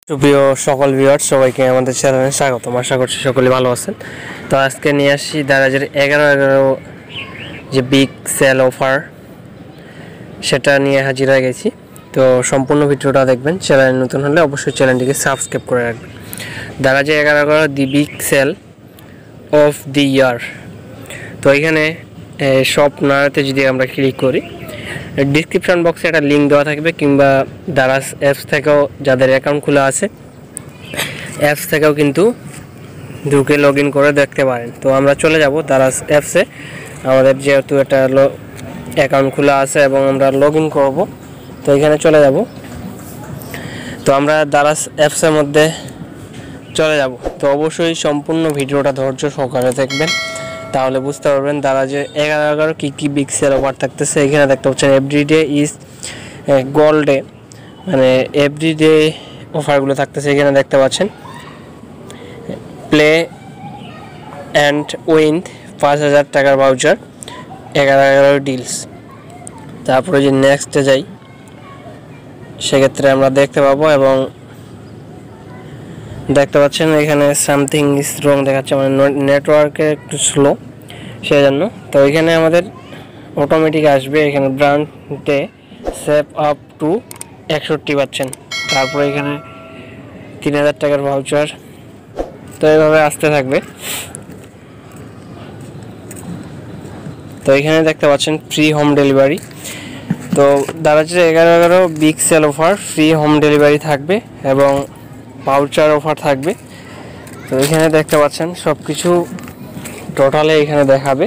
সুপ্রিয় সকল ভিউয়ার্স সবাইকে আমাদের চ্যানেলে স্বাগতম। আশা করছি সকলে ভালো আছেন। তো আজকে নিয়ে আসি দারাজের 11 যে বিগ সেল অফার সেটা নিয়ে হাজির হয়ে গেছি। তো সম্পূর্ণ ভিডিওটা দেখবেন। চ্যানেল নতুন হলে অবশ্যই চ্যানেলটিকে সাবস্ক্রাইব করে রাখবেন। দারাজে 11 the big sale of the year. তো এখানে শপ নাওতে যদি আমরা ক্লিক করি, ডিসক্রিপশন বক্সে একটা লিঙ্ক দেওয়া থাকবে, কিংবা দারাজ অ্যাপস থেকেও যাদের অ্যাকাউন্ট খোলা আছে অ্যাপস থেকেও কিন্তু ঢুকে লগ ইন করে দেখতে পারেন। তো আমরা চলে যাব দারাজ অ্যাপসে। আমাদের যেহেতু একটা অ্যাকাউন্ট খোলা আছে এবং আমরা লগ ইন করবো, তো এখানে চলে যাব। তো আমরা দারাজ অ্যাপসের মধ্যে চলে যাব। তো অবশ্যই সম্পূর্ণ ভিডিওটা ধৈর্য সহকারে দেখবেন, তাহলে বুঝতে পারবেন দারাজে 11 কী বিগ সেল অফার থাকতেছে। এখানে দেখতে পাচ্ছেন এভরিডে ইজ গোল্ডে, মানে এভরিডে অফারগুলো থাকতেছে। এখানে দেখতে পাচ্ছেন প্লে অ্যান্ড উইন 5,000 টাকার ভাউচার, 11 ডিলস। তারপরে যে নেক্সটে যাই, সেক্ষেত্রে আমরা দেখতে পাবো এবং দেখতে পাচ্ছেন এখানে সামথিং ইজ রং দেখাচ্ছে, মানে নেটওয়ার্কে একটু স্লো, সেই জন্য। তো এখানে আমাদের অটোমেটিক আসবে। এখানে ব্র্যান্ডে সেভ আপ টু 61 পাচ্ছেন। তারপরে এখানে 3,000 টাকার ভাউচার। তো এইভাবে আসতে থাকবে। তো এখানে দেখতে পাচ্ছেন ফ্রি হোম ডেলিভারি। তো দারাজের 11 big sale offer, free home delivery থাকবে এবং ভাউচার অফার থাকবে। তো এখানে দেখতে পাচ্ছেন সব কিছু টোটালে এখানে দেখাবে।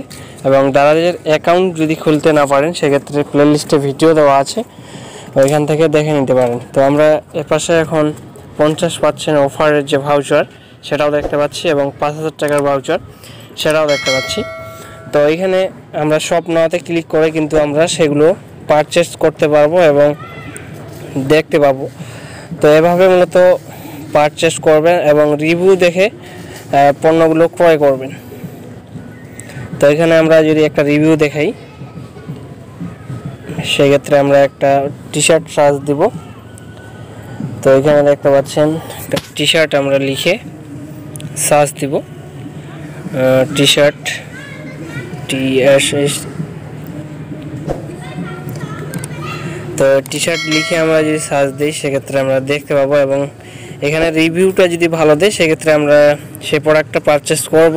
এবং দারাজের অ্যাকাউন্ট যদি খুলতে না পারেন, সেক্ষেত্রে প্লে লিস্টে ভিডিও দেওয়া আছে, ওইখান থেকে দেখে নিতে পারেন। তো আমরা এপাশে এখন 50% অফারের যে ভাউচার সেটাও দেখতে পাচ্ছি এবং 5,000 টাকার ভাউচার সেটাও দেখতে পাচ্ছি। তো এখানে আমরা শপ নাওতে ক্লিক করে কিন্তু আমরা সেগুলো পারচেস করতে পারবো এবং দেখতে পাবো। তো এভাবে মূলত পারচেস করবেন এবং রিভিউ দেখে পণ্যগুলো ক্রয় করবেন। তো এখানে আমরা যদি একটা রিভিউ দেখাই, সেক্ষেত্রে আমরা একটা টি শার্ট সার্চ দিব। তো এখানে দেখতে পাচ্ছেন একটা টি শার্ট আমরা লিখে সার্চ দিব, টি শার্ট TSS। তো টি শার্ট লিখে আমরা যদি সার্চ দিই, সেক্ষেত্রে আমরা দেখতে পাবো এবং এখানে রিভিউটা যদি ভালো দেয়, সেক্ষেত্রে আমরা সেই প্রোডাক্টটা পারচেস করব।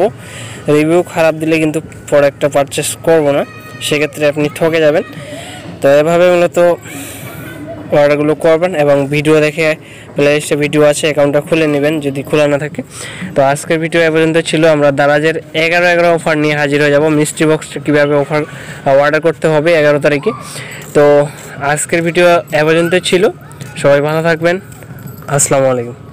রিভিউ খারাপ দিলে কিন্তু প্রোডাক্টটা পারচেস করব না, সেক্ষেত্রে আপনি ঠকে যাবেন। তো এভাবে মূলত অর্ডারগুলো করবেন এবং ভিডিও দেখে প্লে লিস্টে ভিডিও আছে, অ্যাকাউন্টটা খুলে নেবেন যদি খোলা না থাকে। তো আজকের ভিডিও এ পর্যন্ত ছিল। আমরা দারাজের 11 অফার নিয়ে হাজির হয়ে যাব। মিস্ট্রি বক্স কীভাবে অর্ডার করতে হবে 11 তারিখে। তো আজকের ভিডিও এ পর্যন্ত ছিল। সবাই ভালো থাকবেন। আসসালামু আলাইকুম।